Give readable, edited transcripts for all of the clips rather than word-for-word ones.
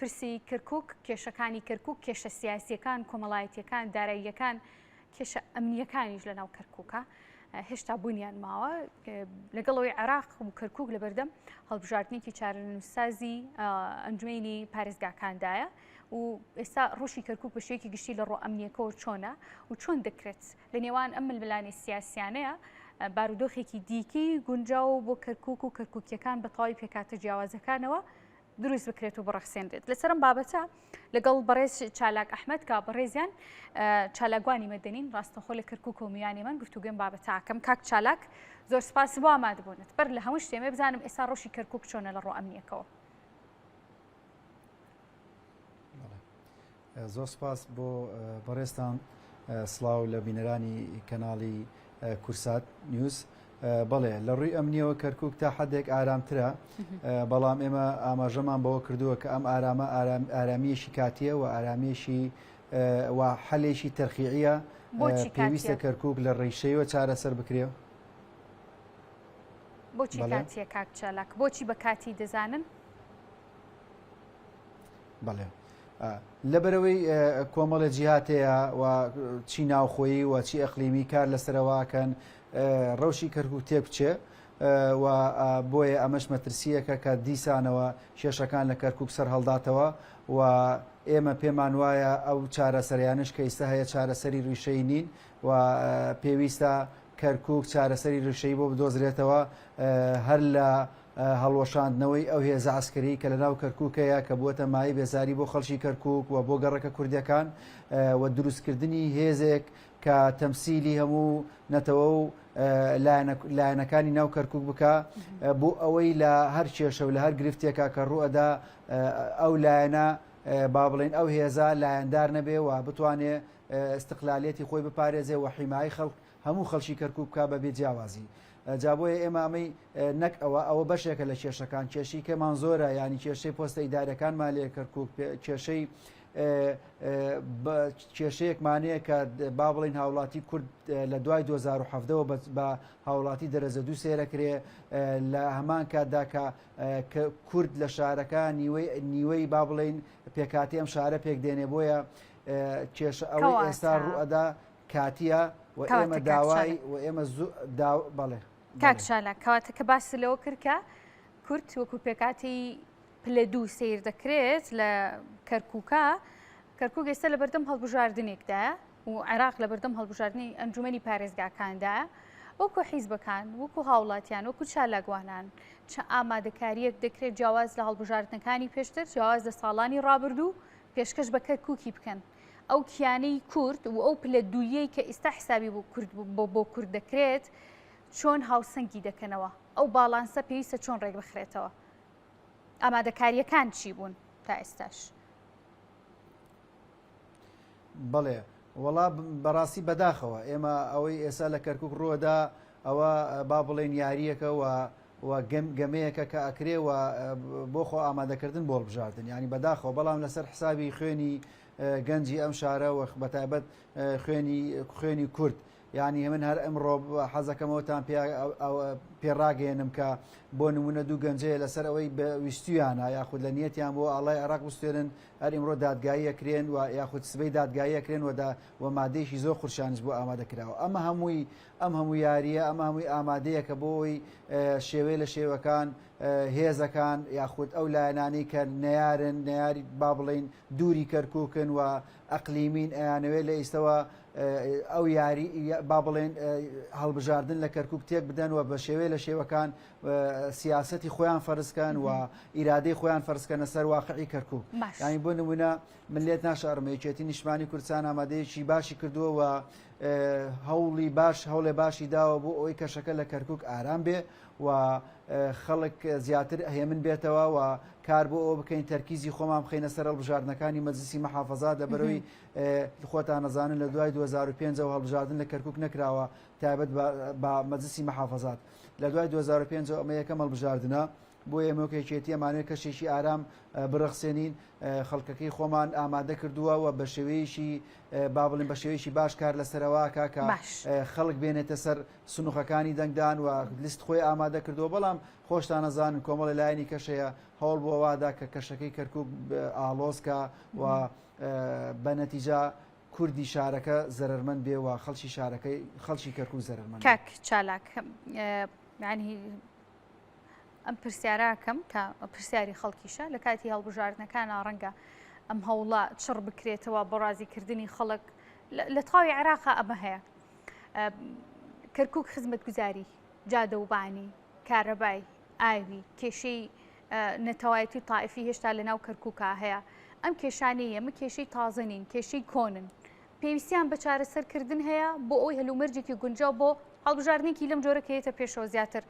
پرسی کەرکووک کێشەکانی کەرکووک کێشە سیاسیەکان کۆمەڵایەتیەکان داراییەکان کێشە ئەمنیەکانیش لەناو کەرکووکە هێشتا بوونیان ماوە لەگەڵەوەی عێراق و کەرکووک لەبەردەم هەڵبژاردنێکی چارەنووسسازی ئەنجومەینی پارێزگاکاندایە و ئێستا ڕۆژی کەرکووک بە شێوەیەکی گشتی لە ڕۆ ئەمنیەکەەوە چۆنە و چۆن دەکرێت لە نێوان ئەم ململانی سیاسیانەیە بارودۆخێکی دیکەی گونجاو بۆ کەرکووک و کەرکووکیەکان بە تەواوی پێکاتە جیاوازەکانەوە دروست بکرێت و بڕەخسێنرێت لەسەرم بابەتە لەگەڵ بەڕێز چالاک ئەحمەد کە بەڕێزیان چالاکوانی مەدەنین ڕاستەخۆ لە کەرکووک و میوانی من گفتوگوێم بابەتاکەم کاک چالاک زۆر سپاس بۆ ئامادەبوونت بەر لە هەموو شتێمێ بزانم ئێستا ڕۆژی کەرکووک چۆنە لە ڕۆ ئەمنیەکەوە. زۆر سپاس بۆ بەڕێستان سڵاو لە بینەرانی کەناڵی کورسات نیوز. بەڵێ لە ڕووی ئەمنیەوە کەرکووک تا حدێک ئارامترە بەڵام ئێمە ئاماژەمان بەوە کردووە کە ئەم ئارامە ئارامیەشی کاتیە و ئارامیەشی و حەلێکی تەرخیعیە پێویستە کەرکووک لە ڕێیشەیەوە چارەسەر بکرێ. بۆچی کاتیە کاک چالاک بۆچی بە کاتی دەزانن؟ بەڵێ لەبەرەوەی کۆمەڵە جیهاتەیە و چی ناوخۆیی و چی ئەقلیمی کار لەسەرەوەکەن ڕەوشی کەرکووک تێبچێ و بۆیە ئەمەش مەترسیەکە کە دیسانەوە کێشەکان لە کەرکووک سەر هەڵداتەوە و ئێمە پێمان وایە ئەو چارەسەریانش کە ئێستا هەیە چارەسەری ڕیشەی نین و پێویستە کەرکووک چارەسەری ڕیشەی بۆ بدۆزرێتەوە هەر لە هەڵوەشاندنەوەی ئەو هێزە عسکەری کە لەناو کەرکووکەیە کە بووەتە مای بێزاری بۆ خەڵکی کەرکووک و بۆ گەڕەکە کوردیەکان و دروستکردنی هێزێک کە تەمسیلی هەموو نەتەوە و لایەنەکانی ناو کەرکووک بکە بۆ ئەوەی لە هەر کێشە و لە هەر گرفتێکە کە ڕوئەدا ئەو لایەنە با بڵێن ئەو هێزە لایەندار نەبێ و بتوانێ استقلالێتی خۆی بپارێزێ و حیمایی خەڵک هەموو خەڵکی کەرکووک بکە بەبێ جیاوازی. جابۆیە ئێمە ئەمەی نەک ئەوە بەشێکە لە کێشەکان کێشی کەمان زۆرە ینی کێشەی پۆستە ئیدارەکانمان لێ کەرکووک کێشەی کێشەیەکمانەیە کە با بڵین هاوڵاتی کورد لە دوای 2017ەوە بە هاوڵاتی دەرەجە دوو سێرەکرێ لە هەمان کاتدا کە کورد لە شارەکە نیوەی با بڵین پێکاتی ئەم شارە پێک دێنێ بۆیە کێشە ئەوەی ئێستا ڕوئەدا کاتیە و ئێمە داوای و ئێمە بەڵێ کاک چالاک کەواتە کە باسی لەوە کرد کە کورد وەکو پێکاتی پلە دوو سیر دەکرێت لە کەرکووکە کەرکووک ئێستا لە بەردەم هەڵبژاردنێکدایە و عێراق لە بەردەم هەڵبژاردننی ئەنجومەنی پارێزگاکاندایە وەکو حیزبەکان وەکو هاوڵاتیان وەکو چالاکوانان چه ئامادەکاریەک دەکرێت جیاواز لە هەڵبژاردنەکانی پێشتر جیاواز لە ساڵانی ڕابردوو پێشکەش بە کەرکووکی بکەن ئەو کیانەی کورد و ئەو پلە دوویەی کە ئێستا حسابی بۆ کورد دەکرێت چۆن هاوسەنگی دەکەنەوە ئەو باڵانسە پێویستە چۆن ڕێک بخرێتەوە ئامادەکاریەکان چی بوون تا ئێستاش؟ بەڵێ وەڵا بەڕاستی بەداخەوە ئێمە ئەوەی ئێستا لە کەرکووک ڕۆدا ئەوە با بڵێن یاریەکە و گەمەیەکە کە ئەکرێ و بۆ خۆ ئامادەکردن بۆ بژاردن ینی بەداخەوە بەڵام لەسەر حسابی خوێنی گەنجی ئەم شارە و بەتایبەت خوێنی کورد یعنی من هەر ئەمڕۆ حەزەکەمەوەتان پێڕاگەێنم کە بۆ نمونە دوو گەنجەیە لەسەر ئەوەی ویستویانە یاخود لە نیەتیان بۆ ئاڵای عێراق بستێنن هەر ئیمڕۆ دادگایی ئەکرێن و یاخود سبەی دادگایی ئەکرێن و مادەیەکی زۆر خورشانش بۆ ئامادەکراوە ئەمە هەموو یاریە ئەمە هەمووی ئامادەیەکە بۆ ئەوی شێوەی لە شێوەکان هێزەکان یاخود ئەو لایەنانی کە نەیاری با بڵین دووری کەرکووکن و ئەقلیمین ئەیانەوێت لە ئێستەوە ئەو یاری با بڵێن هەڵبژاردن لە کەرکووک تێک بدەن و بە شێوەیە لە شێوەکان سیاسەتی خۆیان فەرزکەن و ئیرادەی خۆیان فەرزکەنە سەر واقعی کەرکووک ینی بۆ نمونە من لێت ناشارمەیەکێتی نیشتمانی کوردستان ئامادەیەکی باشی کردووە و هەوڵێ باشی داوە بۆ ئەوەی کەشەکە لە کەرکووک ئارام بێ و خەڵک زیاتر هێمن بێتەوە و کار بۆ ئەوە بکەین تەرکیزی خۆمان بخەینە سەر هەڵبژاردنەکانی مەجلیسی مەحافەزات لەبەرەوەی خۆتان نەزانن لە دوای 2005 هەڵبژاردن لە کەرکووک نەکراوە تایبەت بە مەجلیسی مەحافەزات لە دوای 2005 ئەمە یەکەم هەڵبژاردنە بۆ ئێمەکێکێتی ئەمانێت کەشێکی ئارام بڕەخسێنین خەڵکەکەی خۆمان ئامادە کردووە و بە شێوەیەشی با بڵێن بە شێوەیەشی باش کار لەسەرەوەکە کە خەڵک بێنێتە سەر سنووخەکانی دەنگدان و لیست خۆی ئامادە کردووە بەڵام خۆشتان نەزانن کۆمەڵی لایەنی کەشەیە هەوڵ بۆ وادا کە کەشەکەی کەرکووک ئالۆزکە و بە نەتیجا کوردی شارەکە زەرمەند بێ و خەڵکی شارەکەی خەڵکی کەرکووک زەرمەند. کاک چالاک ینی ئەم پرسیاراکەم کە پرسیاری خەڵکیشە لە کاتی هەڵبژاردنەکانە ڕەنگە ئەم هەوڵە چڕ بکرێتەوە بۆ ڕازیکردنی خەڵک لە تاوی عێراقا ئەمە هەیە. کەرکووک خزمەتگوزاری جادە و بانی کارەبای ئاوی کێشەی نەتەوایەتی تائیفی هێشتا لەناو کەرکووکا هەیە. ئەم کێشانەی ئەمە کێشەی تازەنین کێشەی کۆنن پێویستیان بە چارەسەرکردن هەیە بۆ ئەوی هەلومەرجێکی گونجاو بۆ هەڵبژاردنێکی لەم جۆرە کەیتە پێشەوە زیاتر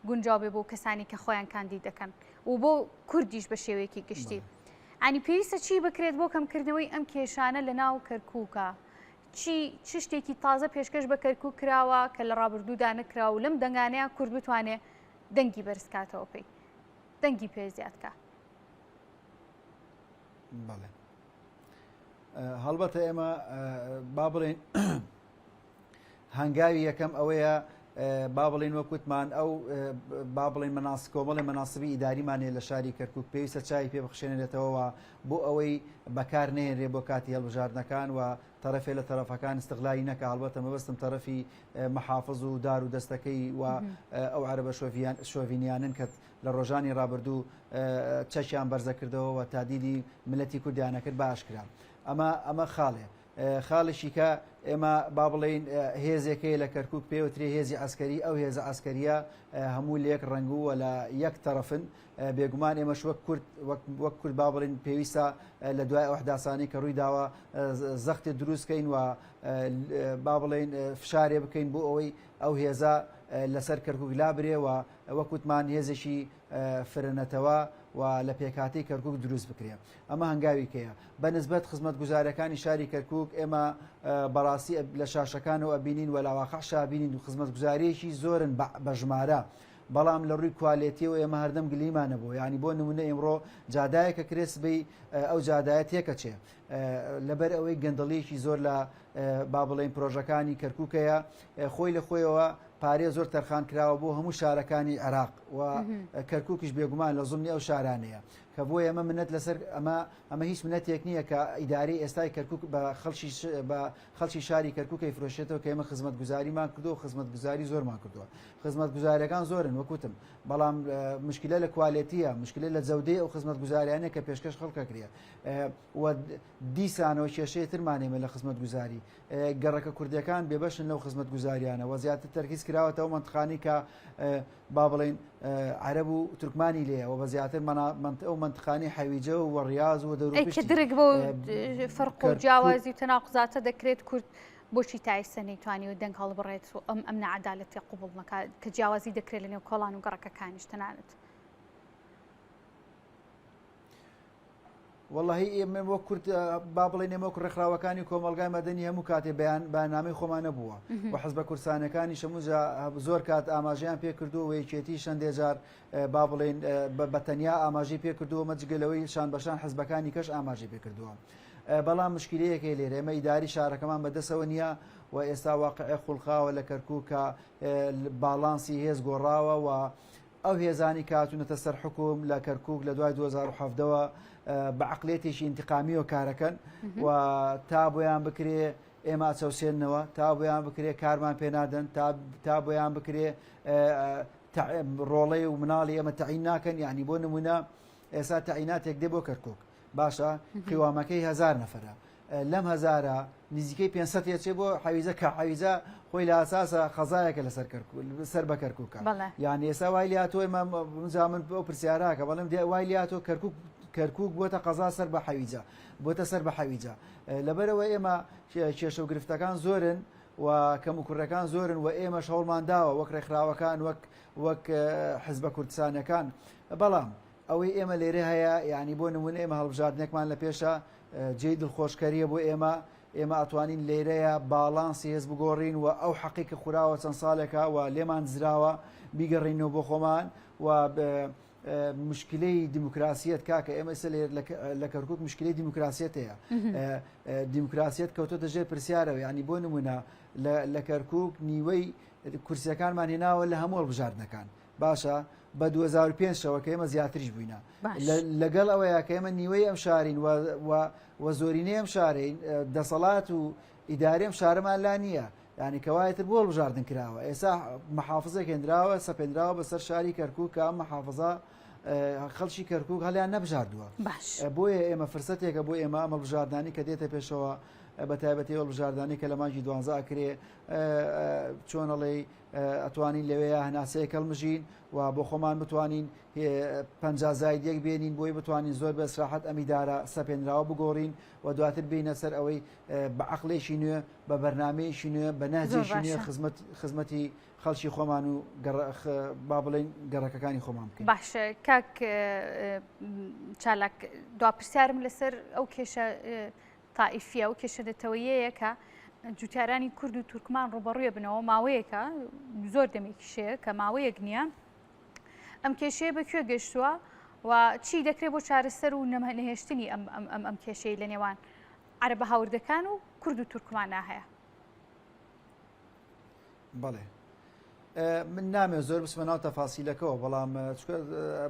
گونجاو بێ بۆ کەسانی کە خۆیان کاندید دەکەن و بۆ کوردیش بە شێوەیەکی گشتی. ئەنی پێویستە چی بکرێت بۆ کەمکردنەوەی ئەم کێشانە لە ناو کەرکووکە؟ چ شتێکی تازە پێشکەش بە کەرکووک کراوە کە لە ڕابردوودا نەکراوە و لەم دەنگانەیە کورد بتوانێت دەنگی بەرزکاتەوە پێی دەنگی پێ زیادکە؟ بەڵێ هەڵبەتە ئێمە با بڵێن هەنگاوی یەکەم ئەوەیە با بڵێن وەکوتمان ئەو با بڵێن کۆمەڵی مەناسبی ئیداریمانێ لە شاری کەرکووک پێویستە چای پێ بخشێنێتەوە بۆ ئەوەی بەکار نێنرێ بۆ کاتی هەڵبژاردنەکان و تەرەفێ لە تەرەفەکان استقلالی نەکە. هەڵبەتە مەبەستم تەرەفی مەحافظ و دار و دەستەکەی و ئەو عەرەبە شۆڤینیانن کە لە ڕۆژانی ڕابردوو چەشیان بەرزە کردەوە و تادیدی ملەتی کوردیانە کرد بە ئاشکرا. ئەمە خاڵێ خاڵشی کە ئێمە با بڵێن هێزێکەیە لە کەرکووک پێوترێ هێزی ئەسکەری ئەو هێزە ئەسکەریە هەموو لێک ڕەنگووە لە یەک تەرەفن بێگومان ئێمەش وەک کورد با بڵێن پێویستە لە دوای ئەو حداسانی کە ڕووی داوە زەختی دروستکەین و با بڵێن فشارێ بکەین بۆ ئەوەی ئەو هێزە لەسەر کەرکووک لابرێ و وەکوتمان هێزێکی فرنەتەوە و لە پێکاتی کەرکووک دروست بکرێ. ئەمە هەنگاوی کەیە بە نسبەت خزمەتگوزارەکانی شاری کەرکووک ئێمە بەڕاستی لە شاشەکانەوە ئەبینین و لاواقەشا بینین و خزمەتگوزاریەکی زۆرن بە ژمارە بەڵام لە ڕووی کوالێتیەوە ئێمە هەردەم گلیمانە بوو. ینی بۆ نمونە ئێمڕۆ جادایەکە کرێس بی ئەو جادایەت تێکە چێ لەبەر ئەوەی گەندەڵیەکی زۆر لە با بڵێن پرۆژەکانی کەرکووکەیە خۆی لە خۆیەوە پارێ زۆر تەرخان کراوە بۆ هەموو شارەکانی عێراق و کەرکووکیش بێگومان لە زوڵنی ئەو شارانەیە کە بۆ ئێمە منەت لەسەر ئەمە هیچ منەتێک نییە کە ئیداری ئێستای کەرکووک بە خەڵکی شاری کەرکووکەی فرۆشێتەوە کە ئێمە خزمەتگوزاریمان کردو و خزمەتگوزاری زۆرمان کردووە. خزمەتگوزاریەکان زۆرن وەکوتم بەڵام مشکلە لە کوالێتیە مشکلە لە جەودەی ئەو خزمەتگوزاریانە کە پێشکەش خەڵکە کرێ و دیسانەوە کێشەیە ترمانێمە لە خزمەتگوزاری گەڕەکە کوردیەکان بێبەشن لەو خزمەتگوزاریانە و زیاتر تەرکیز کراوەتەوە منتخانی کە با بڵێن عەرەب و تورکمانی لێە و بە زیاتر ئەو منتخانی حەویجە و ڕیاض و دەوروپشتی درک بۆ فەرق و جیاوازی تەناقزاتە دەکرێت کورد بۆچی تایسە نەیتوانی و دەنگ هەڵبڕێت و ئەم نەعەدالەتی قوبوڵ نەکات کە جیاوازی دەکرێت لەنێو کۆڵان و گەڕەکەکانیش تەنانەت. والله ئێمە وەک کورد با بڵێن ئێمە ڕێکخراوەکانی کۆمەلگای مەدەنی هەموو کاتێ بەیاننامەی خۆمان نەبووە و حەزبە کوردستانەکانی شەمووجا زۆر کات ئاماژەیان پێ کردووە و یەکێتی شەندێ جار با بڵێن بە تەنیا ئاماژەی پێ کردووە مەجگەلەوەی شان بەشان حەزبەکانی کەش ئاماژەی پێ کردووە. بەڵام مشکلەیەکەی لێرە ئێمە ئیداری شارەکەمان بەدەستەوە نییە و ئێستا واقعی خوڵخاوە لە کەرکووکە باڵانسی هێز گۆڕاوە و ئەو هێزانی کاتونەتە سەر حکوم لە کەرکووک لە دوای 2017ەوە بە عقلێتێکی ئینتقامیەوە کارەکەن و تا بۆیان بکرێ ئێمە چەوسێننەوە تا بۆیان بکرێ کارمان پێنادەن تا بۆیان بکرێ ڕۆڵەی و مناڵی ئەمە تەعین ناکەن. یعنی بۆ نمونە ئێستا تەعیناتێک دێ بۆ کەرکووک باشە قیوامەکەی 1000 نەفرە لەم 1000 نزیکەی 500 چێ بۆ حەویزە کە حەویزە خۆی لە ئاساسە خەزایەکە لەسەر بە کەرکووکە. یعنی ئێستا وای لاتۆ ئێمە من ئەو پرسیاراکە بەڵام وای لاتۆ کەرکووک بۆتە قەزا سەر بە حەویجە بۆتە سەر بە حەویجە. لەبەرەوە ئێمە کێشە و گرفتەکان زۆرن و کەم و کوڕەکان زۆرن و ئێمەش هەوڵمان داوە وەک ڕێکخراوەکان وەک حزبە کوردستانەکان بەڵام ئەوەی ئێمە لێرە هەیە یعنی بۆ نمونە ئێمە هەڵبژاردنێکمان لە پێشە جێی دڵخۆشکەریە بۆ ئێمە ئەتوانین لێرەیە باڵانسی هێز بگۆڕین و ئەو حەقیقە خوراوە چەند ساڵێکە و لێمان زراوە بیگەڕینەوە بۆ خۆمان و مشکلەی دیموکراسیەت کاکە ئێمە لە کەرکووک مشکلەی دیموکراسیەت هەیە دیموکراسیەت کەوتۆتە ژێر پرسیارەوە ینی بۆ نمونە لە کەرکووک نیوەی کورسیەکانمان هێناوە لە هەموو هەڵبژاردنەکان باشە بە 2005 شەوە کە ئێمە زیاتریش بووینە لەگەڵ ئەوەیە کە ئێمە نیوەی ئەم شارین و زۆرینەی ئەم شارین دەسەڵات و ئیداری ئەم شارەمان لا نییە ینی کەوایەتر بۆ هەڵبژاردن کراوە ئێستا محافزەک هێنراوە سەپێنراوە بەسەر شاری کەرکووک کە ئەم محافزە خەڵکی کەرکووک هەلیان نەبژاردووە بۆیە ئێمە فرسەتێکە بۆ ئێمە ئەمە بژاردانی کە دێتە پێشەوە بە تایبەتی هەڵبژاردانی کە لە مانگی 12 ئەکرێ چۆنەڵێ ئەتوانین لەوەیە هەناسەیە کەڵمژین و بۆ خۆمان بتوانین 50 زاید یەک بێنین بۆی بتوانین زۆر بە ئیسراحەت ئەم ئیدارە سەپێنراوە بگۆڕین و دواتر بینە سەر ئەوەی بە عەقڵێکی نوێ بە بەرنامەیەکی نوێ بە نەهجێکی نوێ خزمەتی خەڵکی خۆمان و با بڵێن گەڕەکەکانی خۆمان بکەین. باشە کاک چالاک دواپرسیارم لەسەر ئەو کێشە تائیفیە و کێشە دەتەوەیەیە کە جوتیارانی کورد و تورکمان ڕوبەڕوویە بنەوە ماوەیەکە زۆر دەمێکیشەیە کە ماوەیەک نییە ئەم کێشەیە بەکوێ گەشتووە و چی دەکرێت بۆ چارەسەر و نەهێشتنی ئەم کێشەی لە نێوان عەرەبە هاوردەکان و کورد و تورکمانە هەیە؟ بەڵێ من نامێ زۆر بچمە ناو تەفاسیلەکەەوە بەڵام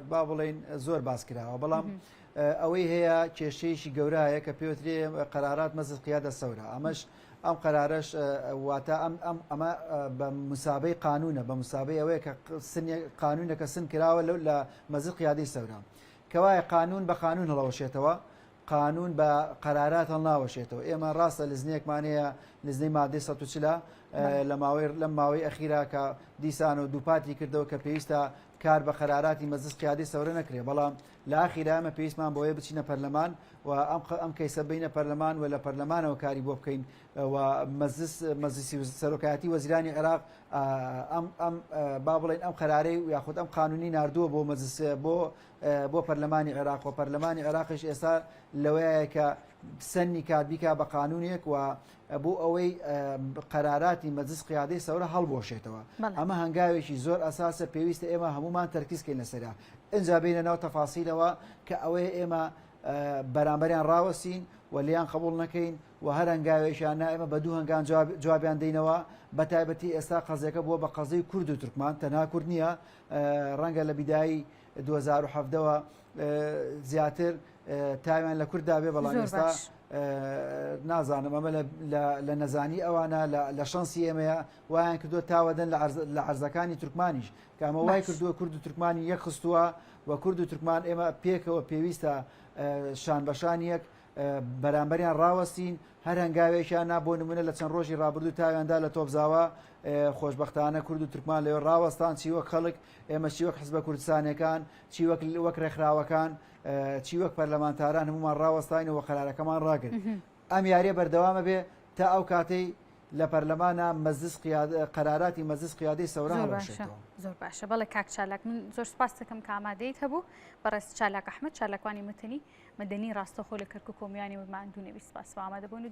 با بڵێن زۆر باس کراوە بەڵام ئەوەی هەیە کێشەیەکی گەورایە کە پێوترێ قەرارات مەزد قیادە سەورە ئەمەش ئەم قەرارەش واتە ئەمە بە مسابەی قانونە بە مسابەی ئەوەیە کە قانونە کە سن کراوە لە مەزد قیادەی سەورە کەوایە قانون بە قانون هەڵەوەشێتەوە قانون بە قەرارات هەڵناوەشێتەوە ئێمە ڕاستە لزنێکمانەیە لزنەی مادەی 140 لەم ماوەی ئەخیرا کە دیسان و دووپاتی کردەوە کە پێویستە کار بە قەراراتی مەزد قیادەی سەورە نەکرێ بەڵام لە ئاخیرا ئەمە پێویستمان بۆیە بچینە پەرلەمان و ئەم کەیسە بینە پەرلەمان و لە پەرلەمانەوە کاری بۆ بکەین و مەجلیسی سەرۆکایەتی وەزیرانی عێراق با بڵێن ئەم قەرارەی یاخود ئەم قانونی ناردووە بۆ بۆ پەرلەمانی عێراق و پەرلەمانی عێراقیش ئێستا لەوەیە کە سەنی کاتبیکا بە قانونێک و بۆ ئەوەی قەراراتی مەجلیس قیادەی سەورە هەڵبۆشێتەوە ئەمە هەنگاوێکی زۆر ئەساسە پێویستە ئێمە هەمومان تەرکیزکەین لەسەرا ئینجا بینە ناو تەفاسیلەوە کە ئەوەیە ئێمە بەرامبەریان ڕاوەسین و لیان قبول نەکەین و هەر هەنگاوێکیان ئێمە بە دوو هەنگان جوابیان دەینەوە بە تایبەتی ئێستا قەزەکە بووە بە قەزەی کورد و تورکمان تەنها کورد نییە ڕەنگە لە بیدایی 2007ەوە زیاتر تاویان لە کورددا بێ بەڵام ئێستا نازانم ئەمە لە نەزانی ئەوانە لە شانسی ئێمەیە وایان کردووە تاوەدەن لە عەرزەکانی تورکمانیش کە ئەمە وای کردووە کورد و تورکمانی یەک خستووە و کورد و تورکمان ئێمە پێکەوە پێویستە شان بەشان یەک بەرامبەریان ڕاوەستین هەر هەنگاوێکیان بۆ نمونە لە چەند ڕۆژی ڕابردوو تاویاندا لە تۆپزاوە خۆشبەختانە کورد و تورکمان لەوێ ڕاوەستان چی وەک خەڵک ئێمە چی وەک حزبە کوردستانەکان چی وەک ڕێکخراوەکان چی وەک پەرلەمانتاران هەمومان ڕاوەستاینەوە قەرارەکەمان ڕاگرت ئەم یاریە بەردەوامە بێ تا ئەو کاتەی لە پەرلەمانە قەراراتی مەجلیس قیادەی سەورە هەڵبەشێتەوە. زۆر باشە بەڵێ کاک چالاک من زۆر سپاس دەکەم کە ئامادەیت هەبوو بەڕێز چالاک ئەحمەد چالاکوانی مەتەنی مەدەنی ڕاستەخۆ لە کەرکووک و میوانی مەماندوو نەبی سپاس بە ئامادەبوون.